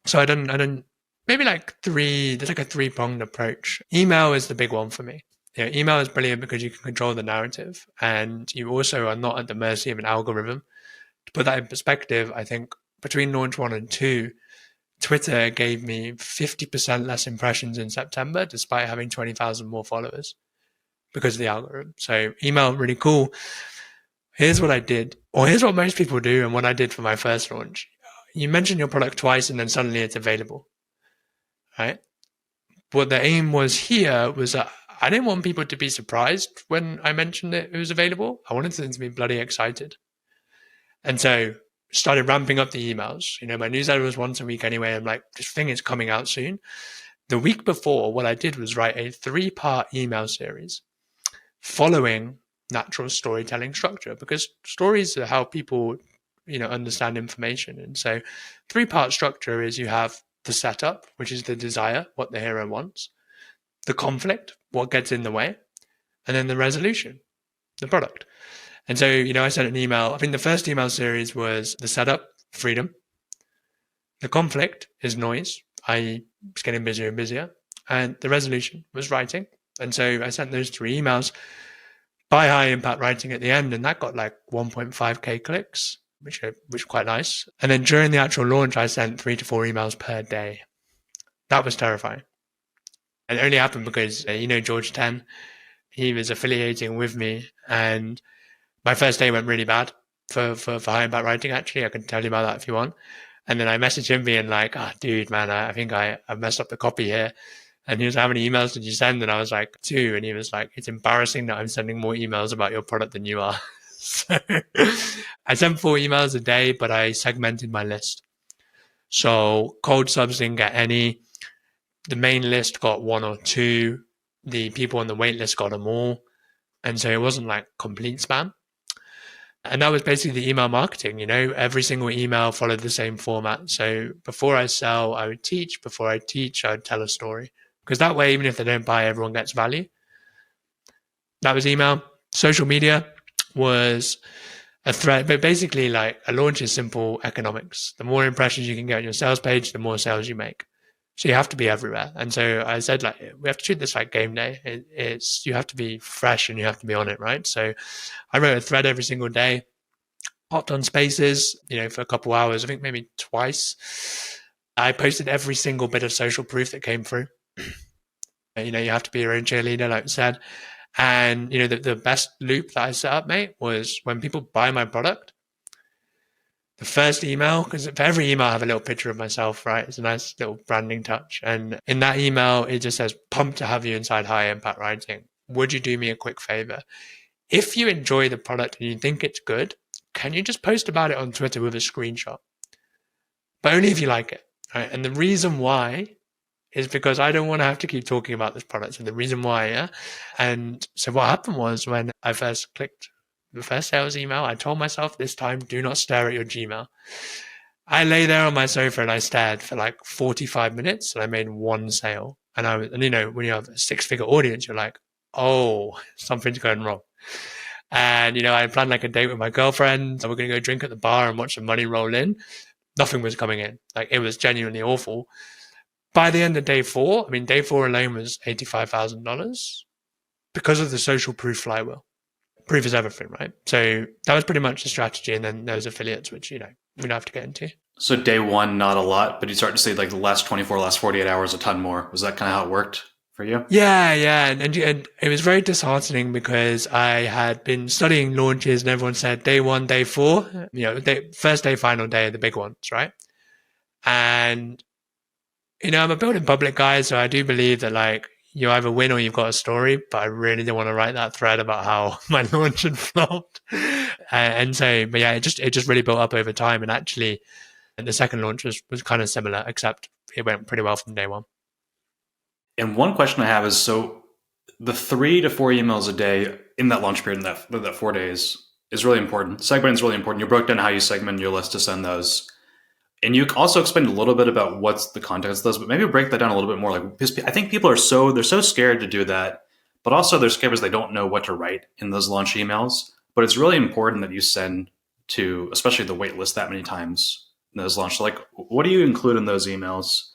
So I done maybe like there's like a 3-pronged approach. Email is the big one for me. Email is brilliant because you can control the narrative and you also are not at the mercy of an algorithm. To put that in perspective, I think between launch 1 and 2, Twitter gave me 50% less impressions in September, despite having 20,000 more followers because of the algorithm. So email, really cool. Here's what I did, or here's what most people do and what I did for my first launch. You mention your product twice and then suddenly it's available, right? What the aim was here was that I didn't want people to be surprised when I mentioned it was available. I wanted them to be bloody excited. And so started ramping up the emails. My newsletter was once a week anyway. I'm like, this thing is coming out soon. The week before, what I did was write a 3-part email series following natural storytelling structure because stories are how people, understand information. And so 3-part structure is you have the setup, which is the desire, what the hero wants, the conflict, what gets in the way, and then the resolution, the product. And so, I sent an email. I think the first email series was the setup, freedom. The conflict is noise. I was getting busier and busier. And the resolution was writing. And so I sent those 3 emails by high impact writing at the end. And that got like 1.5K clicks, which was quite nice. And then during the actual launch, I sent 3 to 4 emails per day. That was terrifying. And it only happened because, George 10, he was affiliating with me and my first day went really bad for high impact writing, actually. I can tell you about that if you want. And then I messaged him being like, dude, man, I think I messed up the copy here. And he was like, how many emails did you send? And I was like, 2. And he was like, it's embarrassing that I'm sending more emails about your product than you are. So I sent 4 emails a day, but I segmented my list. So cold subs didn't get any. The main list got 1 or 2. The people on the wait list got them all. And so it wasn't like complete spam. And that was basically the email marketing. Every single email followed the same format. So before I sell, I would teach. Before I teach, I would tell a story. Because that way, even if they don't buy, everyone gets value. That was email. Social media was a thread, but basically like a launch is simple economics. The more impressions you can get on your sales page, the more sales you make. So you have to be everywhere. And so I said, like, we have to treat this like game day. You have to be fresh and you have to be on it, right? So I wrote a thread every single day, hopped on Spaces, for a couple hours, I think maybe twice. I posted every single bit of social proof that came through. You have to be your own cheerleader, like I said. And, the best loop that I set up, mate, was when people buy my product, the first email, because for every email I have a little picture of myself, right? It's a nice little branding touch. And in that email, it just says, pumped to have you inside high impact writing. Would you do me a quick favor? if you enjoy the product and you think it's good, can you just post about it on Twitter with a screenshot? But only if you like it. Right? And the reason why is because I don't want to have to keep talking about this product. And the reason why, yeah. And so what happened was when I first clicked the first sales email, I told myself this time, do not stare at your Gmail. I lay there on my sofa and I stared for like 45 minutes and I made one sale. And you know, when you have a 6-figure audience, you're like, oh, something's going wrong. And, you know, I planned like a date with my girlfriend. So we're going to go drink at the bar and watch the money roll in. Nothing was coming in. Like, it was genuinely awful. By the end of day 4, I mean, day 4 alone was $85,000 because of the social proof flywheel. Proof is everything, right? So that was pretty much the strategy. And then those affiliates, which, you know, we don't have to get into.
So day 1, not a lot, but you start to see like the last 24, last 48 hours, a ton more. Was that kind of how it worked for you?
Yeah. And it was very disheartening because I had been studying launches and everyone said day 1, day 4, you know, first day, final day are the big ones, right? And, you know, I'm a building public guy, so I do believe that like you either win or you've got a story, but I really didn't want to write that thread about how my launch had flopped. And so, but yeah, it just really built up over time. And actually, the second launch was kind of similar, except it went pretty well from day 1.
And one question I have is, so the 3 to 4 emails a day in that launch period, in that 4 days, is really important. Segmenting is really important. You broke down how you segment your list to send those. And you also explained a little bit about what's the context of those, but maybe break that down a little bit more. Like, because I think people are so scared to do that, but also they're scared because they don't know what to write in those launch emails. But it's really important that you send to, especially the wait list, that many times in those launch. So like, what do you include in those emails?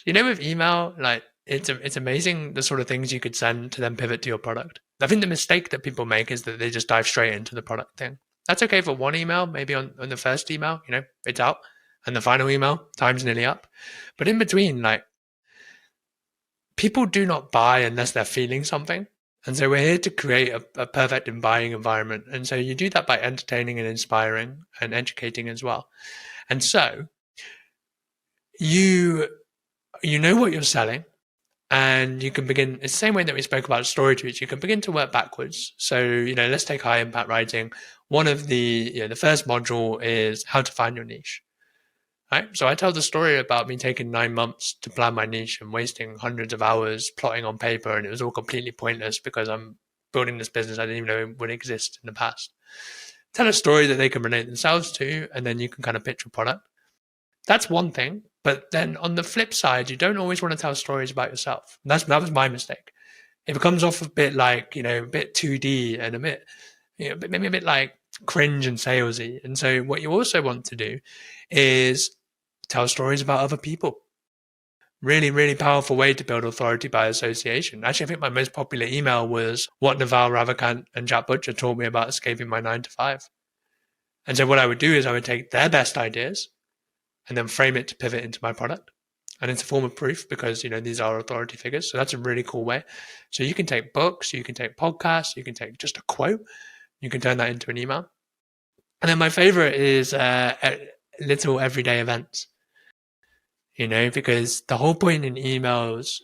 You know, with email, like it's amazing the sort of things you could send to then pivot to your product. I think the mistake that people make is that they just dive straight into the product thing. That's okay for one email, maybe on the first email, you know, it's out. And the final email, time's nearly up. But in between, like, people do not buy unless they're feeling something. And so we're here to create a perfect buying environment. And so you do that by entertaining and inspiring and educating as well. And so you know what you're selling, and you can begin, it's the same way that we spoke about story tweets, you can begin to work backwards. So, you know, let's take high impact writing. One of the first module is how to find your niche. Right? So I tell the story about me taking 9 months to plan my niche and wasting hundreds of hours plotting on paper, and it was all completely pointless because I'm building this business I didn't even know would exist in the past. Tell a story that they can relate themselves to, and then you can kind of pitch a product. That's one thing. But then on the flip side, you don't always want to tell stories about yourself. And that was my mistake. It comes off a bit like, you know, a bit 2D and a bit, you know, maybe a bit like cringe and salesy. And so what you also want to do is tell stories about other people. Really, really powerful way to build authority by association. Actually, I think my most popular email was what Naval Ravikant and Jack Butcher taught me about escaping my 9 to 5. And so what I would do is I would take their best ideas and then frame it to pivot into my product. And it's a form of proof because, you know, these are authority figures. So that's a really cool way. So you can take books, you can take podcasts, you can take just a quote, you can turn that into an email. And then my favorite is little everyday events. You know, because the whole point in emails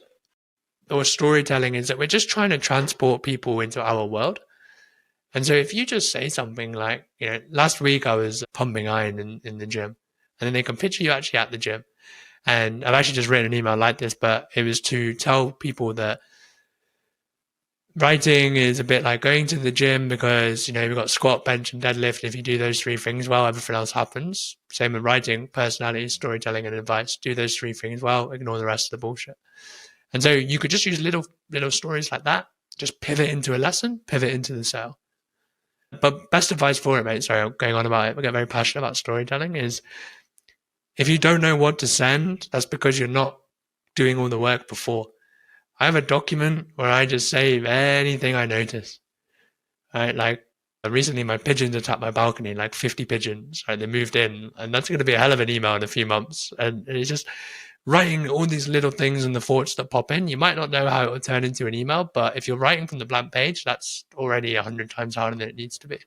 or storytelling is that we're just trying to transport people into our world. And so if you just say something like, you know, last week I was pumping iron in the gym, and then they can picture you actually at the gym. And I've actually just written an email like this, but it was to tell people that writing is a bit like going to the gym because, you know, we've got squat, bench, and deadlift. If you do those 3 things well, everything else happens. Same with writing, personality, storytelling, and advice. Do those 3 things well, ignore the rest of the bullshit. And so you could just use little stories like that, just pivot into a lesson, pivot into the sale. But best advice for it, mate, sorry, I'm going on about it, I get very passionate about storytelling, is if you don't know what to send, that's because you're not doing all the work before. I have a document where I just save anything I notice. Right? Like recently my pigeons attacked my balcony, like 50 pigeons, right? They moved in, and that's going to be a hell of an email in a few months. And it's just writing all these little things and the thoughts that pop in. You might not know how it will turn into an email, but if you're writing from the blank page, that's already 100 times harder than it needs to be.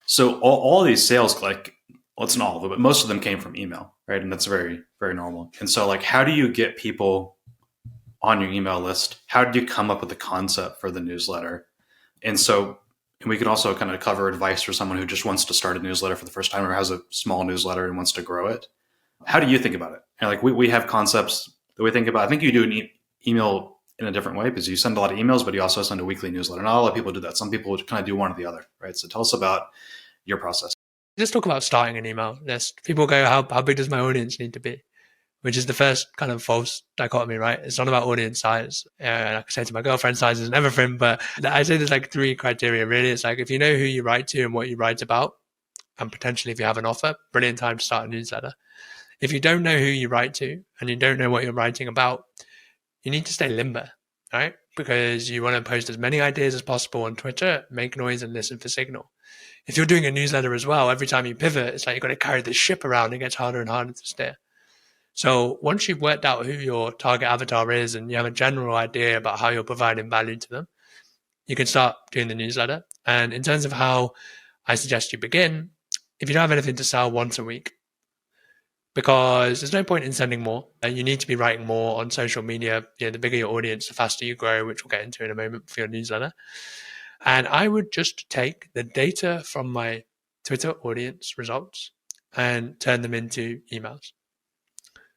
So all these sales, like, well, it's not all of them, but most of them came from email, right? And that's very, very normal. And so like, how do you get people on your email list? How did you come up with the concept for the newsletter? And so And we could also kind of cover advice for someone who just wants to start a newsletter for the first time or has a small newsletter and wants to grow it. How do you think about it? And like we have concepts that we think about. I think you do an email in a different way because you send a lot of emails, but you also send a weekly newsletter. Not a lot of people do that. Some people kind of do one or the other, right? So tell us about your process.
Let's talk about starting an email list. People go, how big does my audience need to be? Which is the first kind of false dichotomy, right? It's not about audience size. Like I say to my girlfriend, size isn't everything, but I say there's like 3 criteria really. It's like if you know who you write to and what you write about, and potentially if you have an offer, brilliant time to start a newsletter. If you don't know who you write to and you don't know what you're writing about, you need to stay limber, right? Because you want to post as many ideas as possible on Twitter, make noise and listen for signal. If you're doing a newsletter as well, every time you pivot, it's like you've got to carry this ship around. It gets harder and harder to steer. So once you've worked out who your target avatar is and you have a general idea about how you're providing value to them, you can start doing the newsletter. And in terms of how I suggest you begin, if you don't have anything to sell, once a week, because there's no point in sending more. You need to be writing more on social media. The bigger your audience, the faster you grow, which we'll get into in a moment for your newsletter. And I would just take the data from my Twitter audience results and turn them into emails.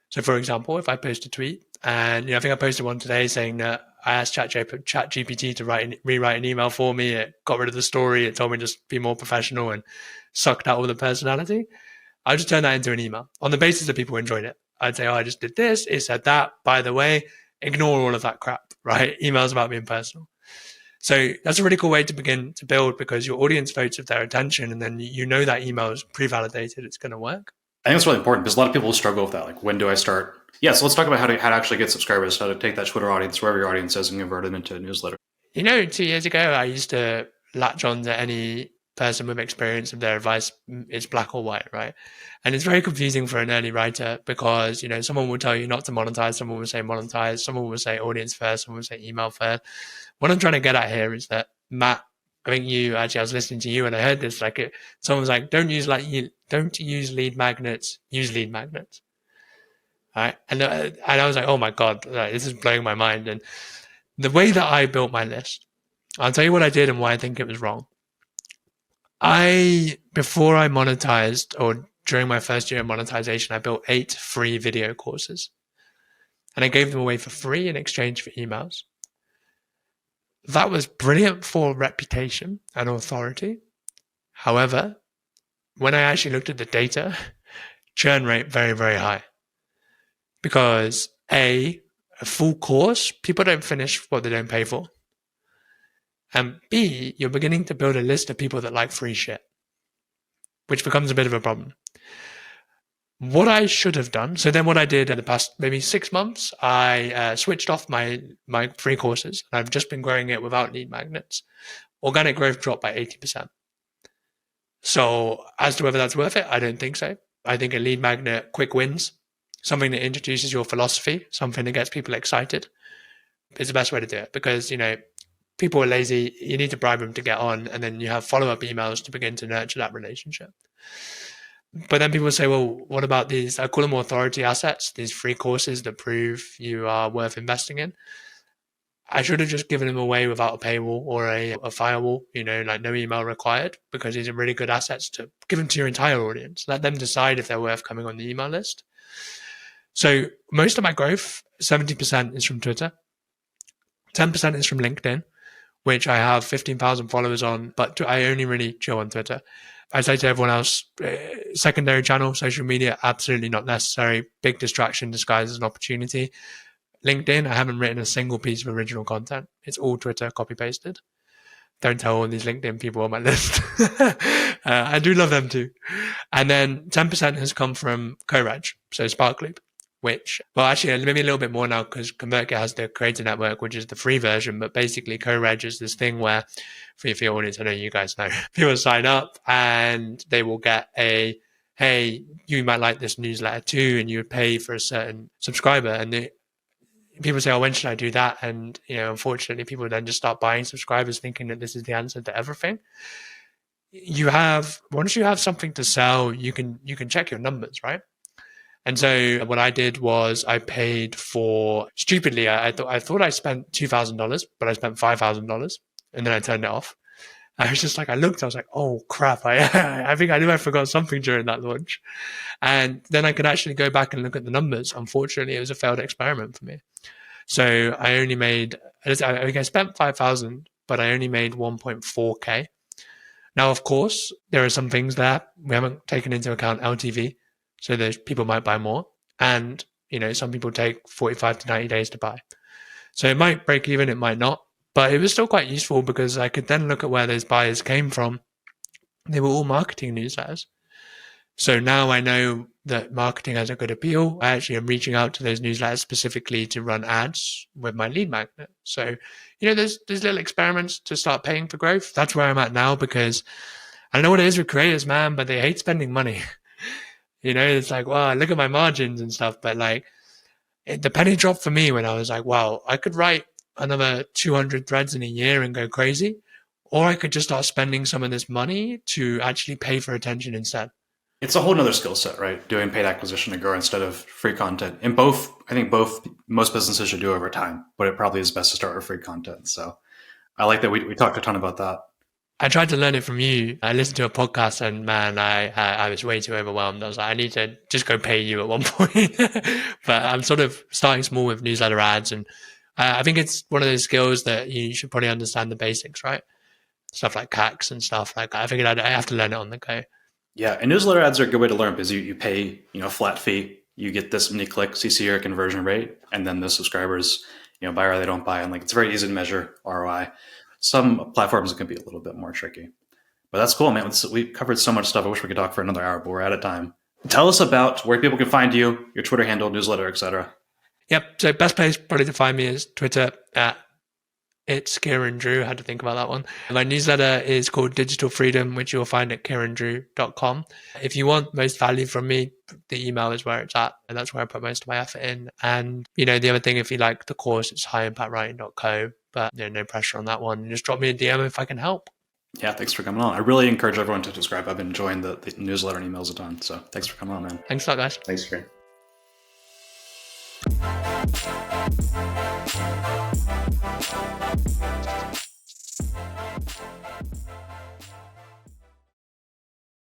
So for example, if I post a tweet and I think I posted one today saying that I asked ChatGPT to rewrite an email for me. It got rid of the story. It told me just be more professional and sucked out all the personality. I just turn that into an email on the basis that people enjoyed it. I'd say, I just did this. It said that. By the way, ignore all of that crap, right? Emails about being personal. So that's a really cool way to begin to build because your audience votes with their attention and then that email is pre-validated. It's going to work.
I think it's really important because a lot of people struggle with that. Like, when do I start? Yeah, so let's talk about how to actually get subscribers, how to take that Twitter audience, wherever your audience is, and convert them into a newsletter.
2 years ago, I used to latch on to any person with experience of their advice. It's black or white, right? And it's very confusing for an early writer because, someone will tell you not to monetize. Someone will say monetize. Someone will say audience first. Someone will say email first. What I'm trying to get at here is that, Matt, I think I was listening to you and I heard this, someone was like, don't use lead magnets, use lead magnets. All right. And I was like, oh my God, this is blowing my mind. And the way that I built my list, I'll tell you what I did and why I think it was wrong. Before I monetized or during my first year of monetization, I built 8 free video courses and I gave them away for free in exchange for emails. That was brilliant for reputation and authority. However, when I actually looked at the data, churn rate very, very high. Because a full course, people don't finish what they don't pay for. And B, you're beginning to build a list of people that like free shit, which becomes a bit of a problem. What I should have done, so then what I did in the past maybe 6 months, I switched off my free courses. And I've just been growing it without lead magnets. Organic growth dropped by 80%. So as to whether that's worth it, I don't think so. I think a lead magnet, quick wins, something that introduces your philosophy, something that gets people excited, is the best way to do it. Because, people are lazy. You need to bribe them to get on. And then you have follow-up emails to begin to nurture that relationship. But then people say, well, what about these, I call them authority assets, these free courses that prove you are worth investing in? I should have just given them away without a paywall or a firewall, like no email required, because these are really good assets to give them to your entire audience. Let them decide if they're worth coming on the email list. So most of my growth, 70% is from Twitter, 10% is from LinkedIn, which I have 15,000 followers on, but I only really chill on Twitter. I say to everyone else, secondary channel, social media, absolutely not necessary. Big distraction disguised as an opportunity. LinkedIn, I haven't written a single piece of original content. It's all Twitter copy-pasted. Don't tell all these LinkedIn people on my list. I do love them too. And then 10% has come from CoReg, so SparkLoop, which, well, actually, maybe a little bit more now because ConvertKit has the creator network, which is the free version. But basically, CoReg is this thing where, for your audience, I know you guys know, people sign up and they will get hey, you might like this newsletter too, and you would pay for a certain subscriber. And people say, oh, when should I do that? And, unfortunately, people then just start buying subscribers thinking that this is the answer to everything. Once you have something to sell, you can check your numbers, right? And so what I did was I paid for, stupidly, I thought I spent $2,000, but I spent $5,000 and then I turned it off. I was just like, I looked, I was like, oh crap, I think I knew I forgot something during that launch. And then I could actually go back and look at the numbers. Unfortunately, it was a failed experiment for me. So I only made, I think I spent 5,000, but I only made 1.4K. Now, of course, there are some things that we haven't taken into account LTV. So those people might buy more. And, some people take 45 to 90 days to buy. So it might break even, it might not. But it was still quite useful because I could then look at where those buyers came from. They were all marketing newsletters. So now I know that marketing has a good appeal. I actually am reaching out to those newsletters specifically to run ads with my lead magnet. So, there's little experiments to start paying for growth. That's where I'm at now because I know what it is with creators, man, but they hate spending money. It's like, wow, look at my margins and stuff. But the penny dropped for me when I was like, wow, I could write another 200 threads in a year and go crazy, or I could just start spending some of this money to actually pay for attention instead.
It's a whole nother skill set, right? Doing paid acquisition to grow instead of free content. And I think most businesses should do over time, but it probably is best to start with free content. So I like that we talked a ton about that.
I tried to learn it from you. I listened to a podcast and man, I was way too overwhelmed. I was like, I need to just go pay you at one point. But I'm sort of starting small with newsletter ads. And I think it's one of those skills that you should probably understand the basics, right? Stuff like CACs and stuff. I figured I have to learn it on the go.
Yeah, and newsletter ads are a good way to learn because you pay a flat fee. You get this many clicks, you see your conversion rate, and then the subscribers buy or they don't buy, and it's very easy to measure ROI. Some platforms can be a little bit more tricky, but that's cool, man. We covered so much stuff. I wish we could talk for another hour, but we're out of time. Tell us about where people can find you, your Twitter handle, newsletter, etc.
Yep. So best place probably to find me is Twitter at It's Kieran Drew. I had to think about that one. My newsletter is called Digital Freedom, which you'll find at kierandrew.com. If you want most value from me, the email is where it's at, and that's where I put most of my effort in. And, the other thing, if you like the course, it's highimpactwriting.co, but no pressure on that one. Just drop me a DM if I can help.
Yeah, thanks for coming on. I really encourage everyone to subscribe. I've been enjoying the newsletter and emails a ton. So thanks for coming on, man.
Thanks a lot, guys.
Thanks, Kieran.